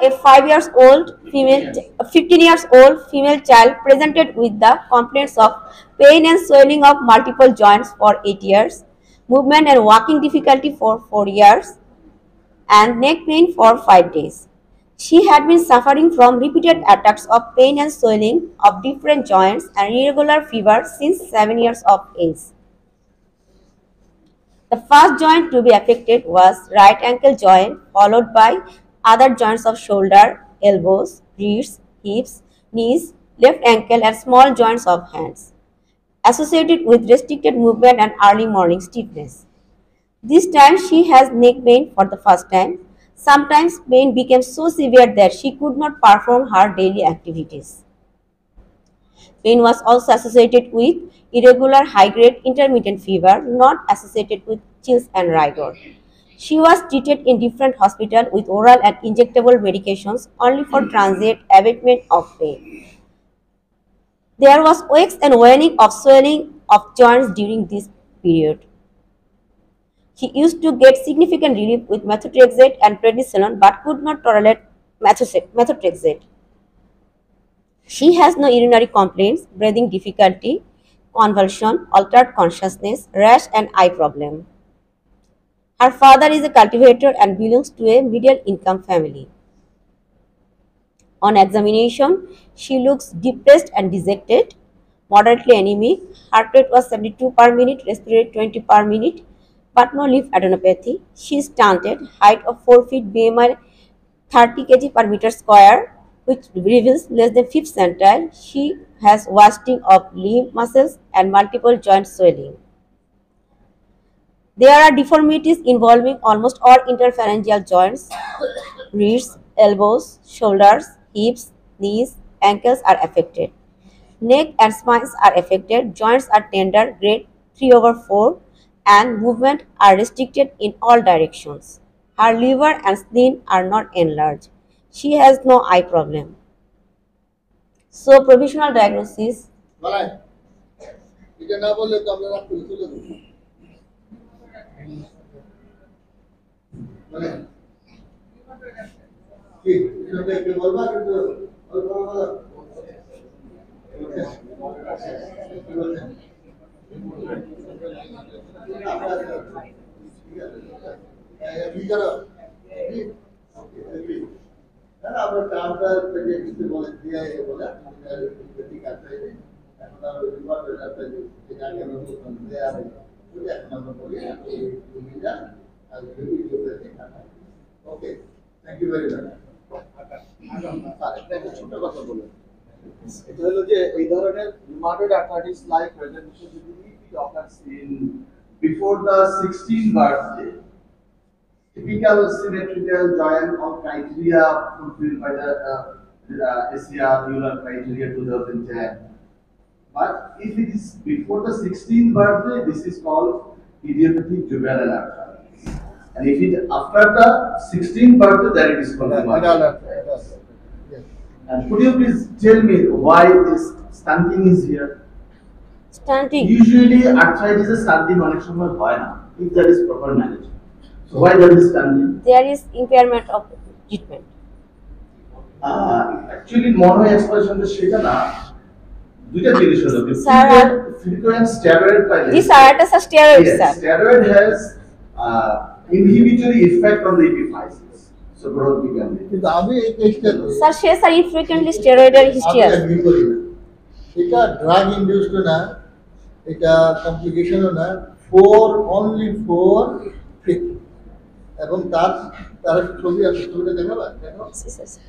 a 15 years old female child presented with the complaints of pain and swelling of multiple joints for 8 years, movement and walking difficulty for 4 years, and neck pain for 5 days. She had been suffering from repeated attacks of pain and swelling of different joints and irregular fever since 7 years of age. The first joint to be affected was right ankle joint, followed by other joints of shoulder, elbows, wrists, hips, knees, left ankle and small joints of hands, associated with restricted movement and early morning stiffness. This time she has neck pain for the first time. Sometimes pain became so severe that she could not perform her daily activities. Pain was also associated with irregular high-grade intermittent fever, not associated with chills and rigor. She was treated in different hospitals with oral and injectable medications only for transient abatement of pain. There was wax and waning of swelling of joints during this period. She used to get significant relief with methotrexate and prednisolone but could not tolerate methotrexate. She has no urinary complaints, breathing difficulty, convulsion, altered consciousness, rash and eye problem. Her father is a cultivator and belongs to a middle-income family. On examination, she looks depressed and dejected, moderately anemic, heart rate was 72 per minute, respiratory 20 per minute, but no lymph adenopathy. She is stunted, height of 4 feet, BMI 30 kg per meter square, which reveals less than 5th centile. She has wasting of limb muscles and multiple joint swelling. There are deformities involving almost all interphalangeal joints, wrists, elbows, shoulders, hips, knees, ankles are affected. Neck and spines are affected, joints are tender, grade 3/4, and movement are restricted in all directions. Her liver and spleen are not enlarged. She has no eye problem. So, provisional diagnosis. Okay, thank you very much. এটা হলো যে এই ধরনের rheumatoid arthritis like presentation usually occurs in before the 16th birthday. Typical symmetrical joint of criteria fulfilled by the ACR Euler criteria 2010. But if it is before the 16th birthday, this is called idiopathic juvenile arthritis. And if it after the 16th birthday, then it is called adult arthritis. And could you please tell me why this stunting is here? Stunting. Usually arthritis is stunting অনেক সময় হয় না if there is proper management. So why there is stunting? There is impairment of treatment. Actually mono expression তো সেটা না দুইটা জিনিস হলো frequent steroid pilot. This is a steroid, yes, sir. Steroid has inhibitory effect on the epiphysis. So growth began. কিন্তু আমি এই টেস্টটা Sir, she has infrequently steroid history. আমি করি না এটা ড্রাগ ইনডিউসড না এটা কমপ্লিকেশনও না only for fit এবং তার ছবি আছে ছবিটা দেখাবা দেখো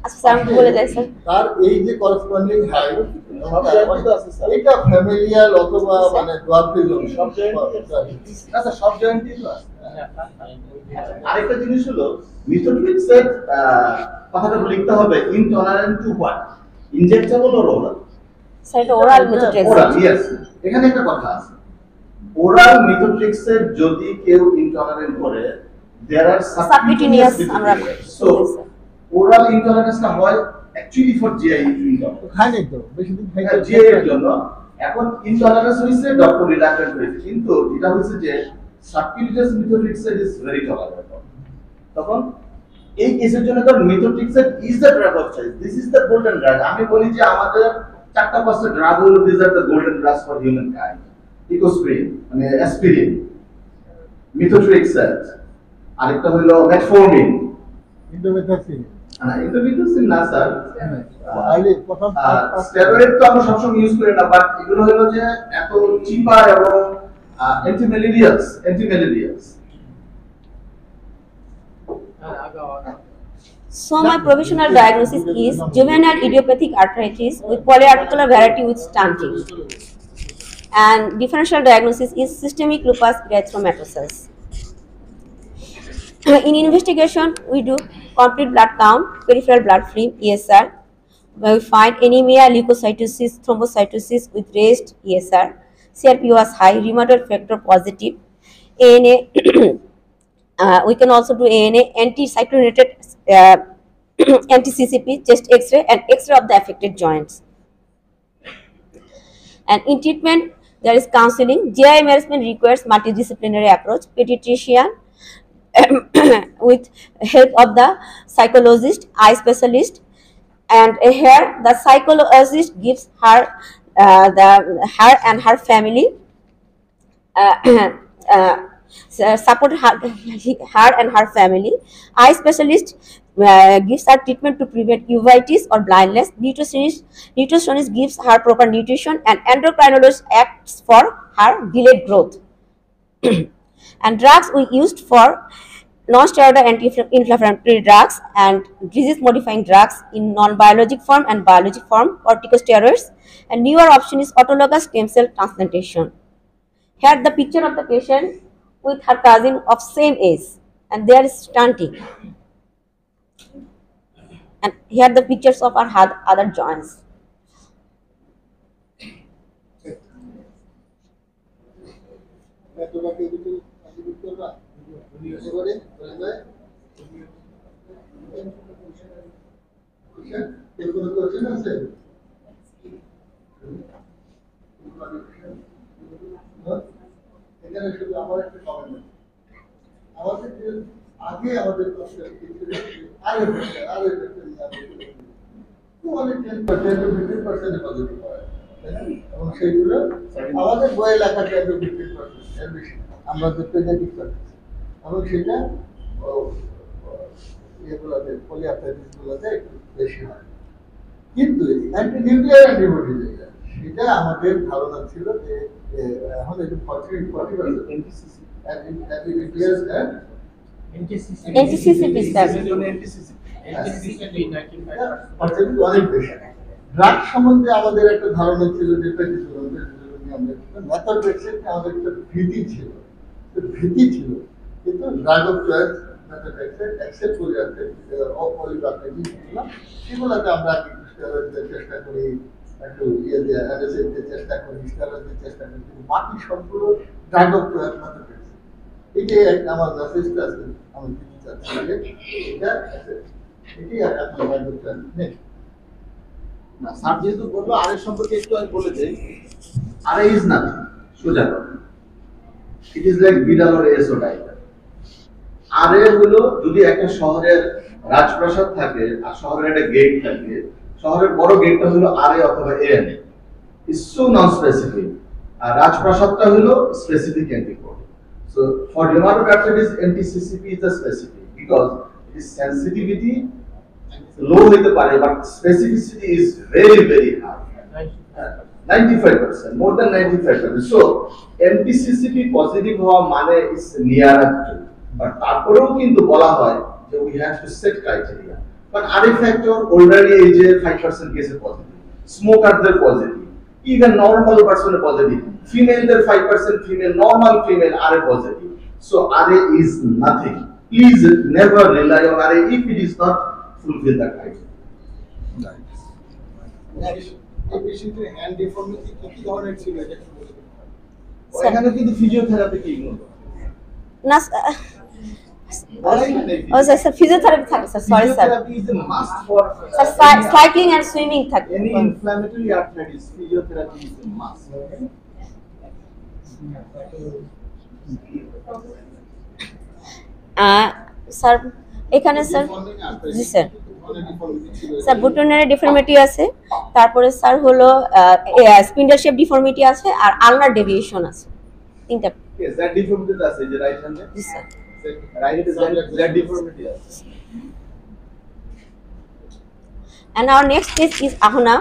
আচ্ছা স্যার আমি বলে দেই স্যার তার এই যে করেসপন্ডিং হাইট এটা ফ্যামিলিয়াল অথবা মানে ডোয়ার্ফিজম সব জয়েন্ট আচ্ছা সব জয়েন্টই তো আছে আরেকটা জিনিস হলো মিথোট্রিক্সের কথাটা লিখতে হবে intolerant to what injectable or oral sir এটা ওরাল মিথোট্রিক্স ওরাল ইয়েস এখানে একটা কথা আছে ওরাল মিথোট্রিক্সের যদি কেউ ইনটলারেন্ট করে there are subcutaneous so oral intolerance না হয় actually for GI intolerance খায় না তো বেশি দিন খাই GI এর জন্য এখন ইনটলারেন্স হইছে ডক্টর রিডাক্টেড হইছে কিন্তু এটা হইছে যে সাবকিউটেনিয়াস মিথোট্রিক্স ইজ ভেরি টলারেবল তখন এই কেসের জন্য তো methotrexate is the drug of choice, this is the golden drug. আমি বলি যে আমাদের 4টা 5টা ড্রাগ হলো, this are the golden drugs for human kind. Ecosprin মানে অ্যাসপিরিন, মেথোট্রেক্সেট, আরেকটা হলো মেটফর্মিন, ইন্ডোমেথাসিন। ইন্ডোমেথাসিন না স্যার, আইলে প্রথম স্টেরয়েড তো আমরা সবসময় ইউজ করি না, বাট এগুলো হলো যে এত চিপার এবং অ্যান্টিম্যালেরিয়াস। So my provisional diagnosis is juvenile idiopathic arthritis with polyarticular variety with stunting. And differential diagnosis is systemic lupus erythematosus. In investigation, we do complete blood count, peripheral blood film (ESR). Where we find anemia, leukocytosis, thrombocytosis with raised ESR. CRP was high, rheumatoid factor positive. ANA, we can also do ANA, anti-cyclinated anti-CCP, chest X-ray, and X-ray of the affected joints. And in treatment, there is counseling. GI management requires multidisciplinary approach, pediatrician with help of the psychologist, eye specialist, and here the psychologist gives her and her family support her and her family. Eye specialist gives her treatment to prevent uveitis or blindness. Nutritionist gives her proper nutrition, and endocrinologist acts for her delayed growth. And drugs we used for non-steroidal anti-inflammatory drugs and disease-modifying drugs in non-biologic form and biologic form, corticosteroids, and newer option is autologous stem cell transplantation. Here the picture of the patient with her cousin of same age, and there is stunting. And here the pictures of our other joints. এখানে শুধু আমার একটা comment, আমাদের যে আগে আমাদের positive হয়, এবং সেইগুলো আমাদের বইয়ে লেখা 10-15% এর বেশি আমরা যে প্রেজেন্টিং করতেছি, এবং সেটা ইয়েগুলোতে পলিআর্থাইটিসগুলোতে একটু বেশি হয়। কিন্তু অ্যান্টি নিউক্লিয়ার অ্যান্টিবডি যেটা, সেটা আমাদের ধারণা ছিল যে এখন এটা 40% NTCCP অনেক বেশি। ড্রাগ সম্বন্ধে আমাদের একটা ধারণা ছিল, যেটা মেথোট্রেক্সেট আমাদের একটা ভীতি ছিল, কিন্তু drug of choice methotrexate accept করে আছে সেগুলোতে আমরা চেষ্টা করি, একটু ইয়ে দিয়ে অ্যানালিসিসে চেষ্টা করি, স্টেরয়েডের চেষ্টা করি, কিন্তু বাকি সবগুলো ড্রাগ অফ চয়েস মেথোট্রেক্সেট। এটাই আমার মেসেজটা আছে, আমি দিতে চাচ্ছি এটা এটাই আপনার ড্রাগ অফ চয়েস নেক্সট। না স্যার যেহেতু বললো আরে সম্পর্কে একটু আমি বলে দেই, আরে ইজ নাথিং, সোজা কথা, ইট ইজ লাইক বিডাল অর এসও টাইগার। আরে হলো যদি একটা শহরের রাজপ্রাসাদ থাকে আর শহরের একটা গেট থাকে, শহরের বড় গেটটা হলো আরে অথবা এন, ইজ সো নন স্পেসিফিক, আর রাজপ্রাসাদটা হলো specific antibody. So for rheumatoid arthritis NTCCP is the specific because its sensitivity low হইতে পারে, but specificity is very high, 95%, more than 95%. So NTCCP positive হওয়া মানে is near to, but তারপরেও কিন্তু বলা হয় যে we have to set criteria. But RA factor older age 5% কেসে পজিটিভ, স্মোকারদের positive, even normal person positive, female 5% female, normal female RA positive. So RA is nothing. Please never rely on RA if it is not fulfill the criteria. এই পেশেন্টের hand deformity কি ধরনের ছিল এটা কি বলবেন? এখানে কিন্তু ফিজিওথেরাপি কি ইগনোর না স্যার ফিজিওথেরাপি থাকে sir, sorry sir, Physiotherapy is a must for sir cycling and swimming থাকে। any inflammatory arthritis. Physiotherapy is a must. Sir এখানে স্যার Deforming আছে, জি স্যার অনেক deformity ছিল। স্যার বুটনের ডিফর্মিটি আছে, তারপরে স্যার হলো স্পিন্ডল শেপ ডিফর্মিটি আছে, আর আলনার ডেভিয়েশন আছে, তিনটা। Yes, that deformity আছে যে রাইট হ্যান্ডে, জি স্যার। রাইট হ্যান্ডে that deformity আছে। And our next case is Ahuna.